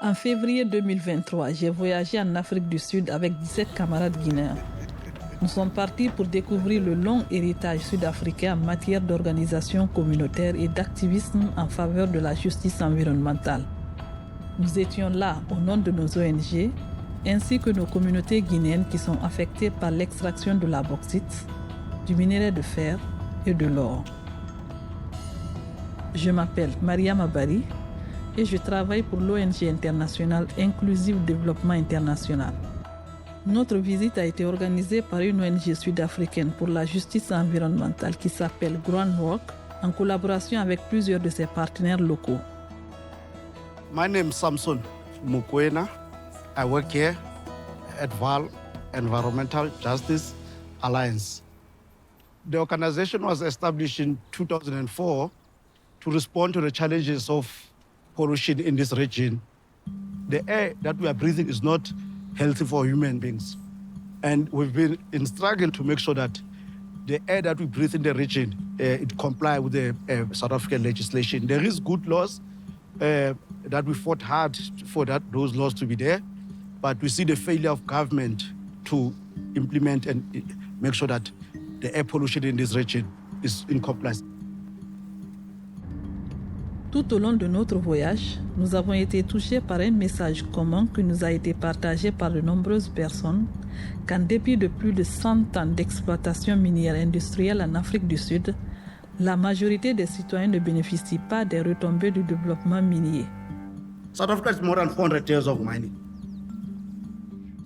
En février 2023, j'ai voyagé en Afrique du Sud avec 17 camarades guinéens. Nous sommes partis pour découvrir le long héritage sud-africain en matière d'organisation communautaire et d'activisme en faveur de la justice environnementale. Nous étions là au nom de nos ONG, ainsi que nos communautés guinéennes qui sont affectées par l'extraction de la bauxite, du minerai de fer et de l'or. Je m'appelle Mariam Abari et je travaille pour l'ONG internationale Inclusive Développement International. Notre visite a été organisée par une ONG sud-africaine pour la justice environnementale qui s'appelle Groundwork, en collaboration avec plusieurs de ses partenaires locaux. My name is Samson Mukwena. I work here at VAL, Environmental Justice Alliance. The organization was established in 2004 to respond to the challenges of pollution in this region. The air that we are breathing is not healthy for human beings. And we've been in struggle to make sure that the air that we breathe in the region, it comply with the South African legislation. There is good laws that we fought hard for those laws to be there, but we see the failure of government to implement and make sure that the air pollution in this region is in compliance. Tout au long de notre voyage, nous avons été touchés par un message commun qui nous a été partagé par de nombreuses personnes qu'en dépit de plus de 100 ans d'exploitation minière industrielle en Afrique du Sud, la majorité des citoyens ne bénéficient pas des retombées du développement minier. South Africa is more than 400 years of mining.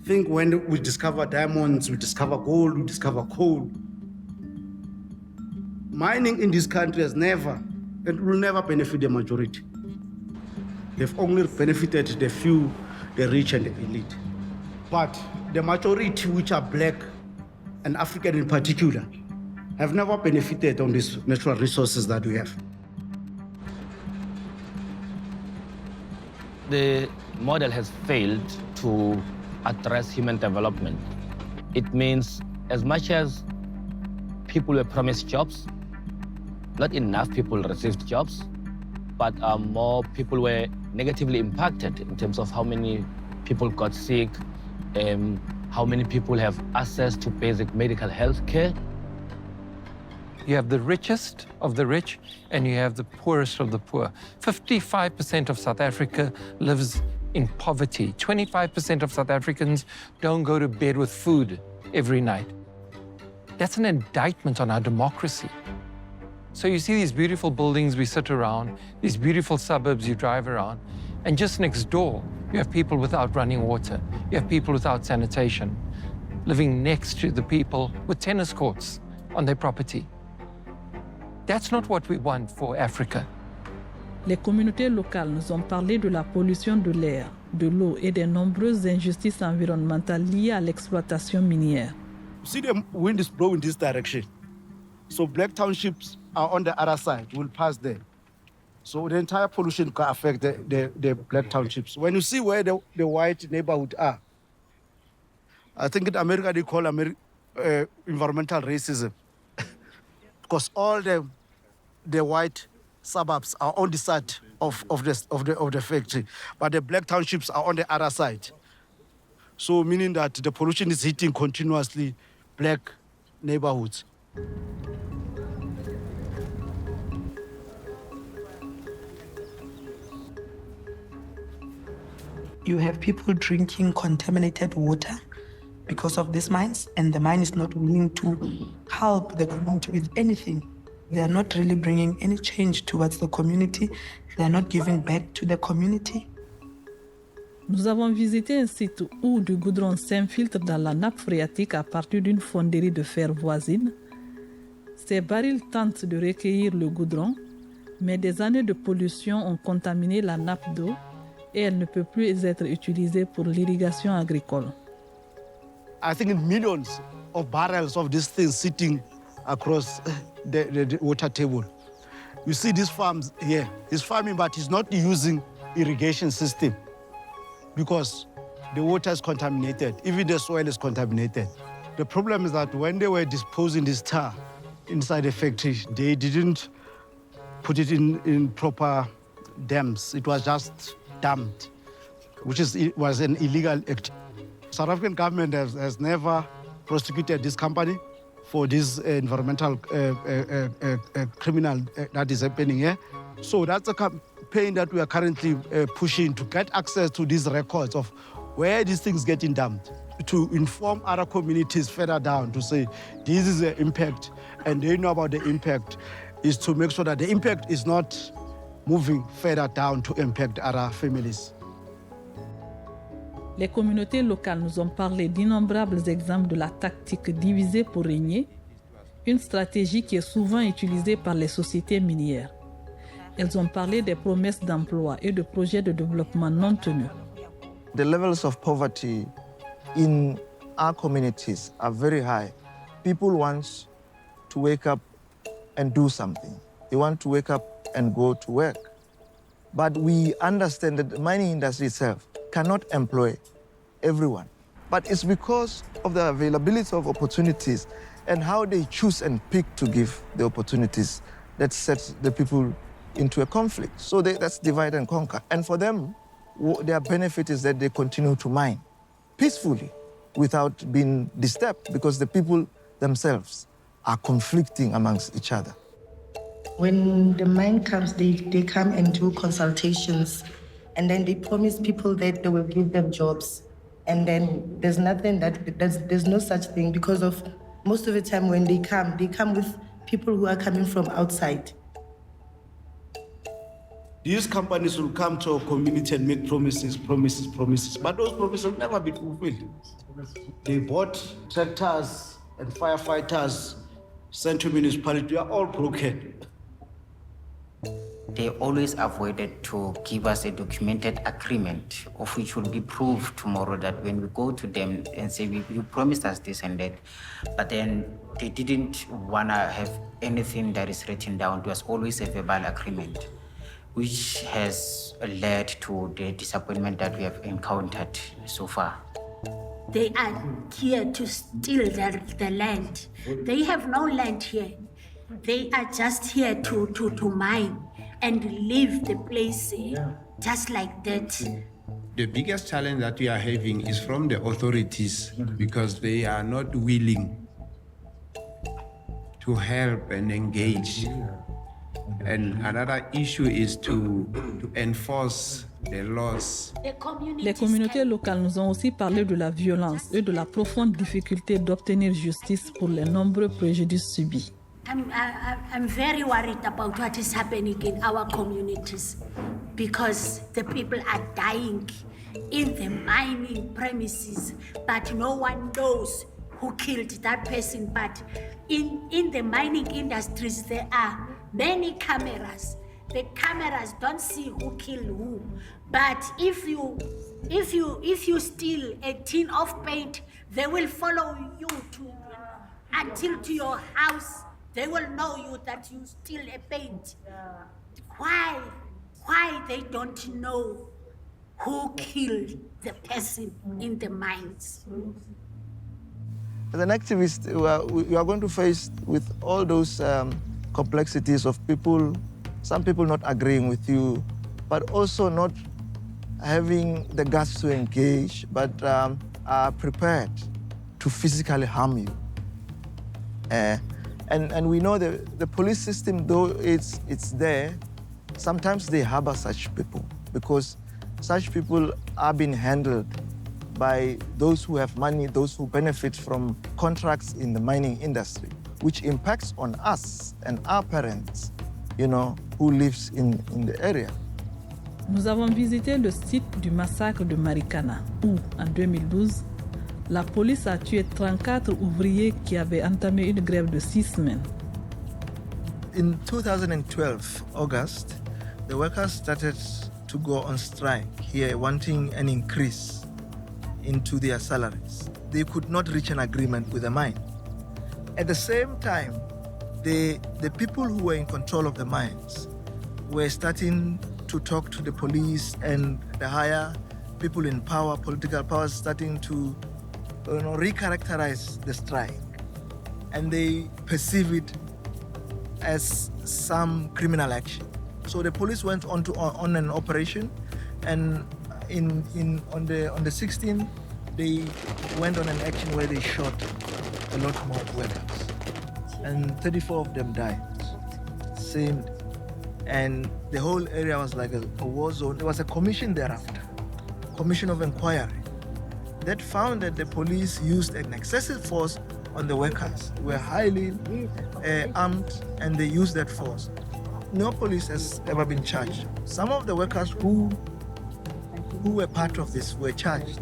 I think when we discover diamonds, we discover gold, we discover coal. Mining in this country has never and will never benefit the majority. They've only benefited the few, the rich and the elite. But the majority, which are black and African in particular, have never benefited on these natural resources that we have. The model has failed to address human development. It means as much as people were promised jobs, not enough people received jobs, but more people were negatively impacted in terms of how many people got sick, how many people have access to basic medical health care. You have the richest of the rich and you have the poorest of the poor. 55% of South Africa lives in poverty. 25% of South Africans don't go to bed with food every night. That's an indictment on our democracy. So you see these beautiful buildings we sit around, these beautiful suburbs you drive around, and just next door, you have people without running water. You have people without sanitation, living next to the people with tennis courts on their property. That's not what we want for Africa. Les communautés locales nous ont parlé de la pollution de l'air, de l'eau et des nombreuses injustices environnementales liées à l'exploitation minière. See, the wind is blowing this direction. So black townships are on the other side, will pass there. So the entire pollution can affect the black townships. When you see where the white neighborhoods are, I think in America they call environmental racism. Because all the white suburbs are on the side of the factory, but the black townships are on the other side. So meaning that the pollution is hitting continuously black neighborhoods. You have people drinking contaminated water because of these mines, and the mine is not willing to help the community with anything. They are not really bringing any change towards the community. They are not giving back to the community. Nous avons visité un site où du goudron s'infiltre dans la nappe phréatique à partir d'une fonderie de fer voisine. Ces barils tentent de recueillir le goudron, mais des années de pollution ont contaminé la nappe d'eau et elle ne peut plus être utilisée pour l'irrigation agricole. I think millions of barrels of this thing sitting across the water table. You see these farms here. He's farming, but he's not using irrigation system because the water is contaminated. Even the soil is contaminated. The problem is that when they were disposing this tar inside the factory, they didn't put it in proper dams. It was just dumped. which was an illegal act. South African government has never prosecuted this company for this environmental criminal that is happening here. So that's a campaign that we are currently pushing to get access to these records of where these things getting dumped, to inform other communities further down to say, this is the impact, and they know about the impact, is to make sure that the impact is not moving further down to impact other families. Les communautés locales nous ont parlé d'innombrables exemples de la tactique diviser pour régner, une stratégie qui est souvent utilisée par les sociétés minières. Elles ont parlé des promesses d'emploi et de projets de développement non tenus. The levels of poverty in our communities are very high. People want to wake up and do something. They want to wake up and go to work. But we understand that the mining industry itself cannot employ everyone. But it's because of the availability of opportunities and how they choose and pick to give the opportunities that sets the people into a conflict. So that's divide and conquer. And for them, their benefit is that they continue to mine peacefully without being disturbed, because the people themselves are conflicting amongst each other. When the mine comes, they come and do consultations, and then they promise people that they will give them jobs. And then there's no such thing, because of most of the time when they come with people who are coming from outside. These companies will come to a community and make promises, but those promises will never be fulfilled. They bought tractors and firefighters sent to municipality, they are all broken. They always avoided to give us a documented agreement, of which will be proved tomorrow, that when we go to them and say, you promised us this and that, but then they didn't want to have anything that is written down. It was always a verbal agreement, which has led to the disappointment that we have encountered so far. They are here to steal the land. They have no land here. They are just here to mine and leave the place just like that. The biggest challenge that we are having is from the authorities, because they are not willing to help and engage. And another issue is to enforce the laws. Les communautés locales nous ont aussi parlé de la violence et de la profonde difficulté d'obtenir justice pour les nombreux préjudices subis. I'm very worried about what is happening in our communities, because the people are dying in the mining premises, but no one knows who killed that person. But in the mining industries, there are many cameras. The cameras don't see who killed who. But if you steal a tin of paint, they will follow you until to your house. They will know you that you steal a paint. Why they don't know who killed the person in the mines? As an activist, we are going to face with all those complexities of people, some people not agreeing with you, but also not having the guts to engage, but are prepared to physically harm you. And we know the police system, though it's there, sometimes they harbor such people, because such people are being handled by those who have money, those who benefit from contracts in the mining industry, which impacts on us and our parents, who lives in the area. Nous avons visité le site du massacre de Marikana, où, en 2012, la police a tué 34 ouvriers qui avaient entamé une grève de 6 semaines. In 2012, August, the workers started to go on strike here, wanting an increase into their salaries. They could not reach an agreement with the mine. At the same time, the people who were in control of the mines were starting to talk to the police, and the higher people in power, political power, starting to recharacterize the strike. And they perceive it as some criminal action. So the police went on an operation, and On the 16th, they went on an action where they shot a lot more workers, and 34 of them died. Same, and the whole area was like a war zone. There was a commission thereafter, commission of inquiry, that found that the police used an excessive force on the workers. They were highly armed, and they used that force. No police has ever been charged. Some of the workers who were part of this were charged.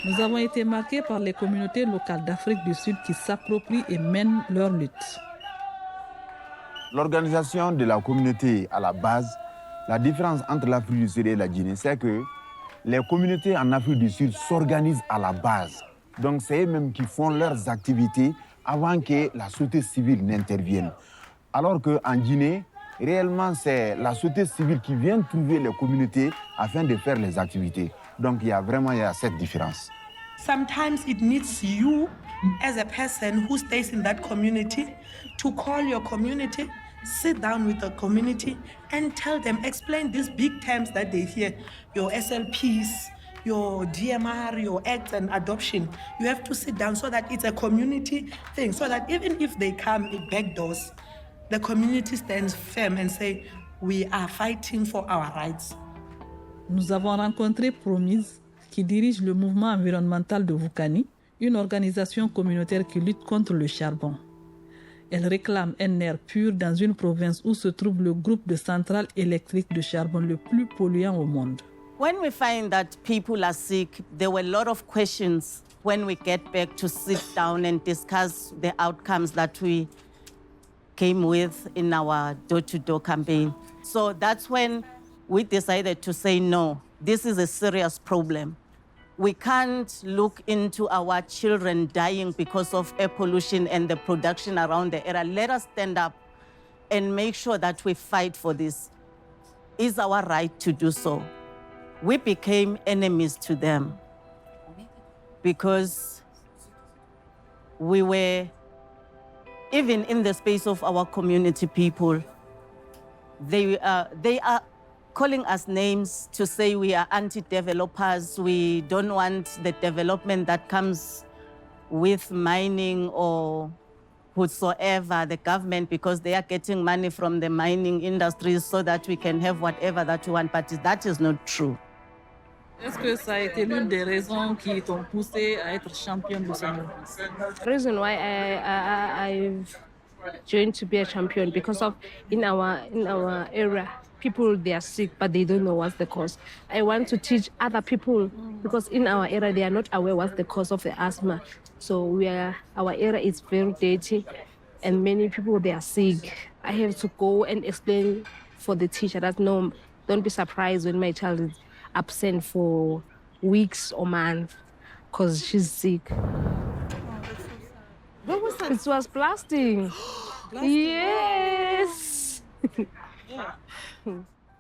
Nous avons été marqués par les communautés locales d'Afrique du Sud qui s'approprient et mènent leur lutte. L'organisation de la communauté à la base, la différence entre l'Afrique du Sud et la Guinée, c'est que les communautés en Afrique du Sud s'organisent à la base. Donc c'est eux-mêmes qui font leurs activités avant que la société civile n'intervienne. Alors qu'en Guinée, réellement c'est la société civile qui vient trouver les communautés afin de faire les activités. Donc il y a cette différence. Sometimes it needs you as a person who stays in that community to call your community, sit down with the community and tell them, explain these big terms that they hear, your SLPs, your DMR, your acts and adoption. You have to sit down so that it's a community thing, so that even if they come in back doors, the community stands firm and say, we are fighting for our rights. Nous avons rencontré Promesses, qui dirige le mouvement environnemental de Vukani, une organisation communautaire qui lutte contre le charbon. Elle réclame un air pur dans une province où se trouve le groupe de centrales électriques de charbon le plus polluant au monde. When we find that people are sick, there were a lot of questions when we get back to sit down and discuss the outcomes that we came with in our door-to-door campaign. So that's when we decided to say, no, this is a serious problem. We can't look into our children dying because of air pollution and the production around the area. Let us stand up and make sure that we fight for this. It's our right to do so. We became enemies to them because we were, even in the space of our community people, they are calling us names to say we are anti-developers. We don't want the development that comes with mining or whatsoever, the government, because they are getting money from the mining industries so that we can have whatever that we want, but that is not true. Est-ce que ça a été l'une des raisons qui t'ont poussé à être championne de ce mouvement? The reason why I've joined to be a champion because of in our area, people, they are sick, but they don't know what's the cause. I want to teach other people because in our area, they are not aware what's the cause of the asthma. So our area is very dirty and many people, they are sick. I have to go and explain for the teacher that no, don't be surprised when my child is absent for weeks or months because she's sick. What was that? It was blasting. Yes.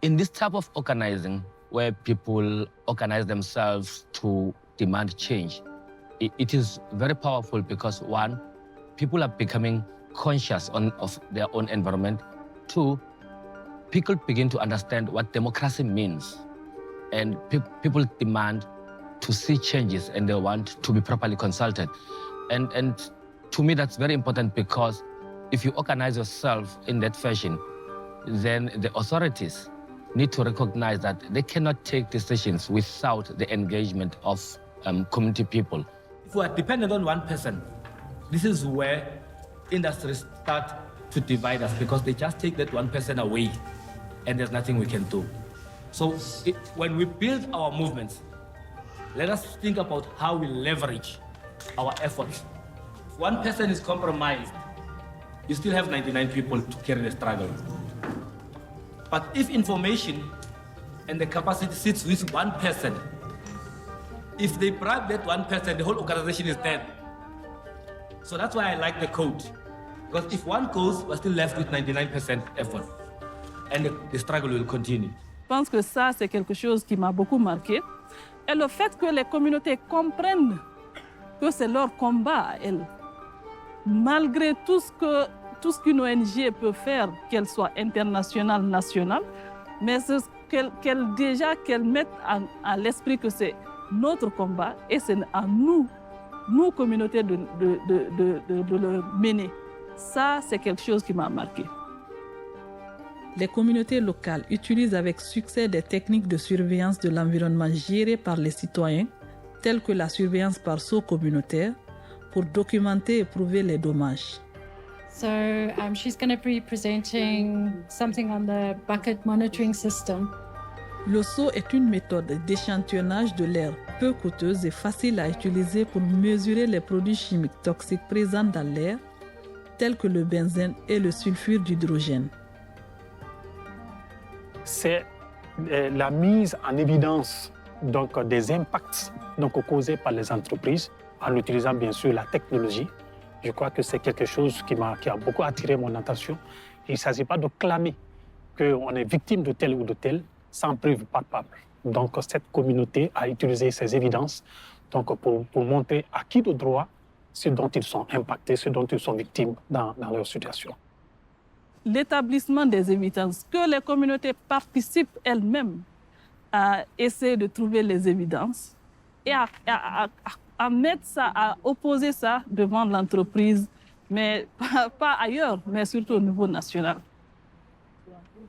In this type of organizing, where people organize themselves to demand change, it is very powerful because, one, people are becoming conscious of their own environment. Two, people begin to understand what democracy means. And people demand to see changes and they want to be properly consulted. And to me, that's very important because if you organize yourself in that fashion, then the authorities need to recognize that they cannot take decisions without the engagement of community people. If we are dependent on one person, this is where industries start to divide us because they just take that one person away and there's nothing we can do. So when we build our movements, let us think about how we leverage our efforts. If one person is compromised, you still have 99 people to carry the struggle. But if information and the capacity sits with one person, if they bribe that one person, the whole organization is dead. So that's why I like the code. Because if one goes, we're still left with 99% effort. and the struggle will continue. Je pense que ça, c'est quelque chose qui m'a beaucoup marqué. Et le fait que les communautés comprennent que c'est leur combat à elles, malgré tout ce qu'une ONG peut faire, qu'elle soit internationale, nationale, mais qu'elle mette à l'esprit que c'est notre combat et c'est à nous communautés, de le mener. Ça, c'est quelque chose qui m'a marqué. Les communautés locales utilisent avec succès des techniques de surveillance de l'environnement gérées par les citoyens, telles que la surveillance par saut communautaire, pour documenter et prouver les dommages. So she's going to be presenting something on the bucket monitoring system. Le saut est une méthode d'échantillonnage de l'air peu coûteuse et facile à utiliser pour mesurer les produits chimiques toxiques présents dans l'air, tels que le benzène et le sulfure d'hydrogène. C'est la mise en évidence donc, des impacts donc, causés par les entreprises en utilisant bien sûr la technologie. Je crois que c'est quelque chose qui a beaucoup attiré mon attention. Il ne s'agit pas de clamer qu'on est victime de tel ou de tel sans preuve palpable. Donc cette communauté a utilisé ces évidences donc, pour montrer à qui de droit ce dont ils sont impactés, ce dont ils sont victimes dans leur situation. L'établissement des évidences, que les communautés participent elles-mêmes à essayer de trouver les évidences et à mettre ça, à opposer ça devant l'entreprise, mais pas ailleurs, mais surtout au niveau national.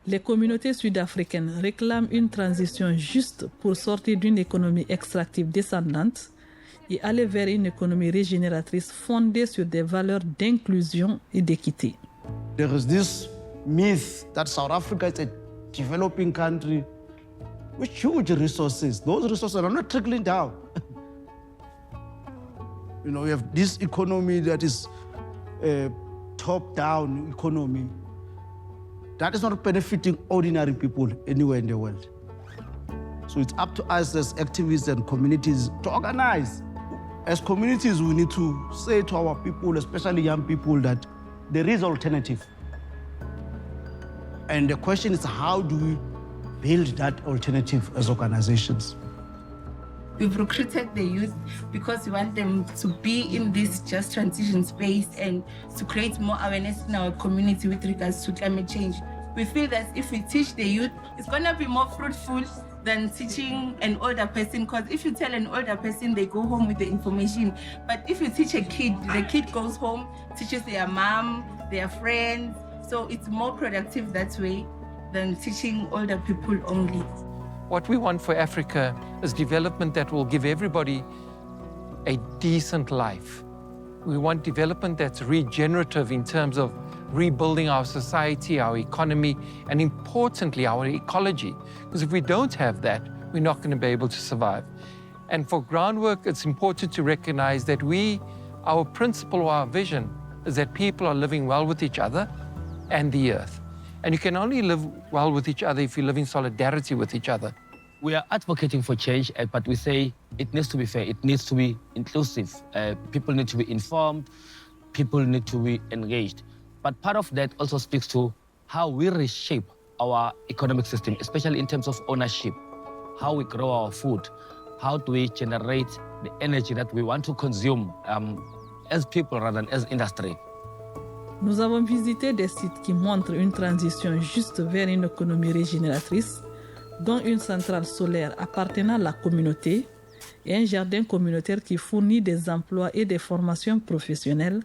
Les communautés sud-africaines réclament une transition juste pour sortir d'une économie extractive descendante et aller vers une économie régénératrice fondée sur des valeurs d'inclusion et d'équité. There is this myth that South Africa is a developing country with huge resources. Those resources are not trickling down. You know, we have this economy that is a top-down economy that is not benefiting ordinary people anywhere in the world. So it's up to us as activists and communities to organize. As communities, we need to say to our people, especially young people, that there is alternative. And the question is, how do we build that alternative as organizations? We've recruited the youth because we want them to be in this just transition space and to create more awareness in our community with regards to climate change. We feel that if we teach the youth, it's going to be more fruitful than teaching an older person, because if you tell an older person, they go home with the information. But if you teach a kid, the kid goes home, teaches their mom, their friends. So it's more productive that way than teaching older people only. What we want for Africa is development that will give everybody a decent life. We want development that's regenerative in terms of rebuilding our society, our economy, and importantly, our ecology. Because if we don't have that, we're not going to be able to survive. And for groundwork, it's important to recognize that our principle or our vision is that people are living well with each other and the earth. And you can only live well with each other if you live in solidarity with each other. We are advocating for change, but we say it needs to be fair, it needs to be inclusive. People need to be informed, people need to be engaged. But part of that also speaks to how we reshape our economic system, especially in terms of ownership, how we grow our food, how do we generate the energy that we want to consume as people rather than as industry. Nous avons visité des sites qui montrent une transition juste vers une économie régénératrice, dont une centrale solaire appartenant à la communauté et un jardin communautaire qui fournit des emplois et des formations professionnelles,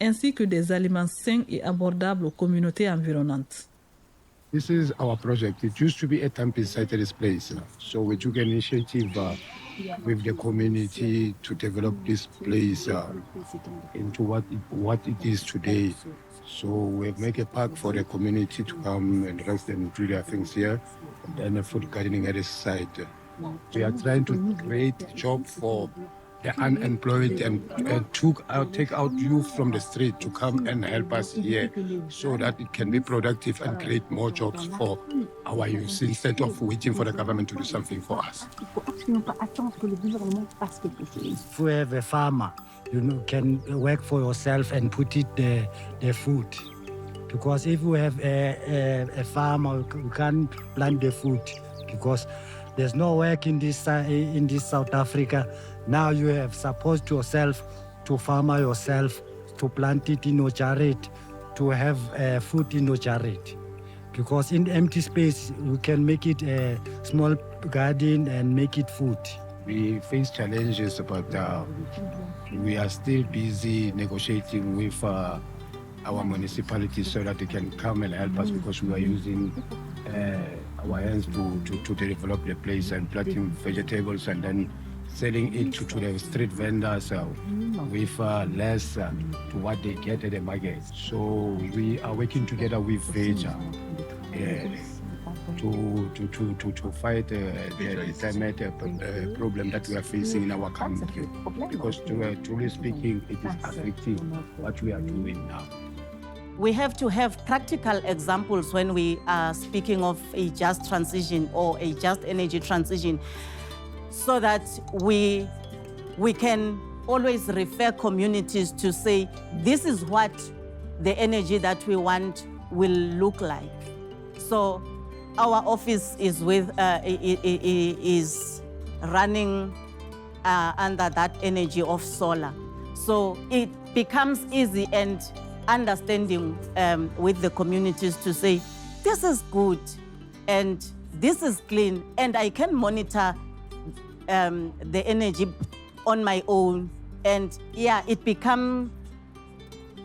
ainsi que des aliments sains et abordables aux communautés environnantes. This is our project. It used to be a camping site at this place. So we took an initiative with the community to develop this place into what it is today. So we make a park for the community to come and rest and do their things here, and then a food gardening at the site. We are trying to create a job for the unemployed and take out youth from the street to come and help us here so that it can be productive and create more jobs for our youth instead of waiting for the government to do something for us. If you have a farmer, you can work for yourself and put it the food. Because if we have a farm, we can't plant the food because there's no work in this South Africa. Now you have supposed yourself to farm yourself, to plant it in your chariot, to have food in your chariot. Because in empty space, we can make it a small garden and make it food. We face challenges, but we are still busy negotiating with our municipalities so that they can come and help us because we are using our hands to develop the place and planting vegetables and then selling it to the street vendors with less to what they get at the market. So we are working together with VEJA to fight the climate problem that we are facing in our country. Because truly speaking, it is affecting what we are doing now. We have to have practical examples when we are speaking of a just transition or a just energy transition, so that we can always refer communities to say, this is what the energy that we want will look like. So our office is running under that energy of solar. So it becomes easy and understanding with the communities to say, this is good and this is clean and I can monitor the energy on my own. And yeah, it becomes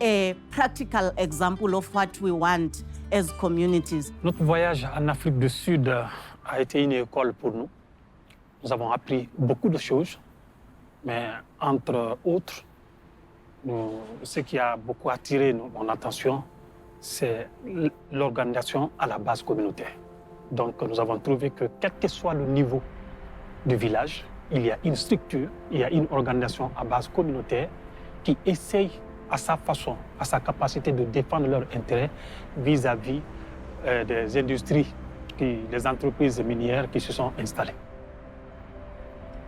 a practical example of what we want as communities. Notre voyage en Afrique du Sud a été une école pour nous. Nous avons appris beaucoup de choses, mais entre autres, ce qui a beaucoup attiré mon attention, c'est l'organisation à la base communautaire. Donc nous avons trouvé que quel que soit le niveau du village, il y a une structure, il y a une organisation à base communautaire qui essaye à sa façon, à sa capacité de défendre leurs intérêts vis-à-vis des industries, des entreprises minières qui se sont installées.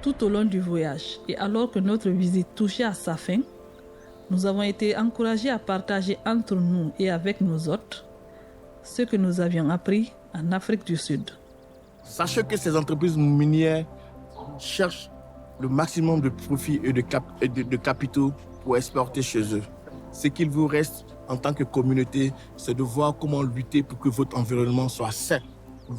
Tout au long du voyage, et alors que notre visite touchait à sa fin, nous avons été encouragés à partager entre nous et avec nos hôtes ce que nous avions appris en Afrique du Sud. Sachez que ces entreprises minières cherchent le maximum de profits et de capitaux pour exporter chez eux. Ce qu'il vous reste en tant que communauté, c'est de voir comment lutter pour que votre environnement soit sain.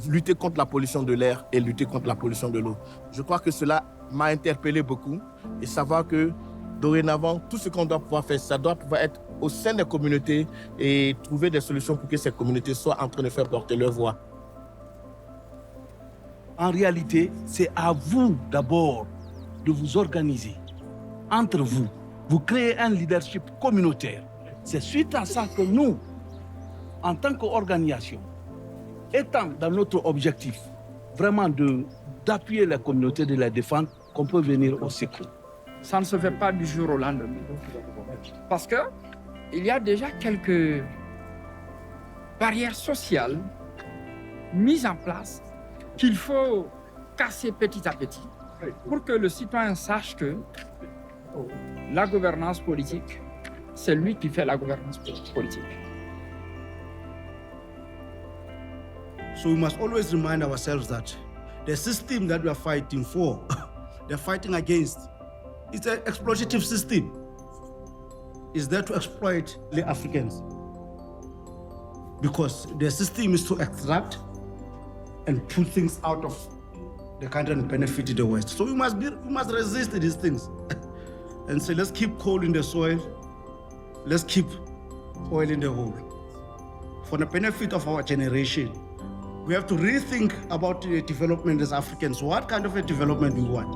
Lutter contre la pollution de l'air et lutter contre la pollution de l'eau. Je crois que cela m'a interpellé beaucoup et savoir que dorénavant, tout ce qu'on doit pouvoir faire, ça doit pouvoir être au sein des communautés et trouver des solutions pour que ces communautés soient en train de faire porter leur voix. En réalité, c'est à vous d'abord de vous organiser entre vous. Vous créez un leadership communautaire. C'est suite à ça que nous, en tant qu'organisation, étant dans notre objectif vraiment d'appuyer la communauté, de la défendre, qu'on peut venir au secours. Ça ne se fait pas du jour au lendemain. Parce qu'il y a déjà quelques barrières sociales mises en place qu'il faut casser petit à petit pour que le citoyen sache que la gouvernance politique, c'est lui qui fait la gouvernance politique. So we must always remind ourselves that the system that we are fighting for, they're fighting against, it's an exploitative system. It's there to exploit the Africans. Because the system is to extract and pull things out of the country and benefit the West. So we must resist these things and say, let's keep coal in the soil, let's keep oil in the hole. For the benefit of our generation, we have to rethink about the development as Africans. What kind of a development we want?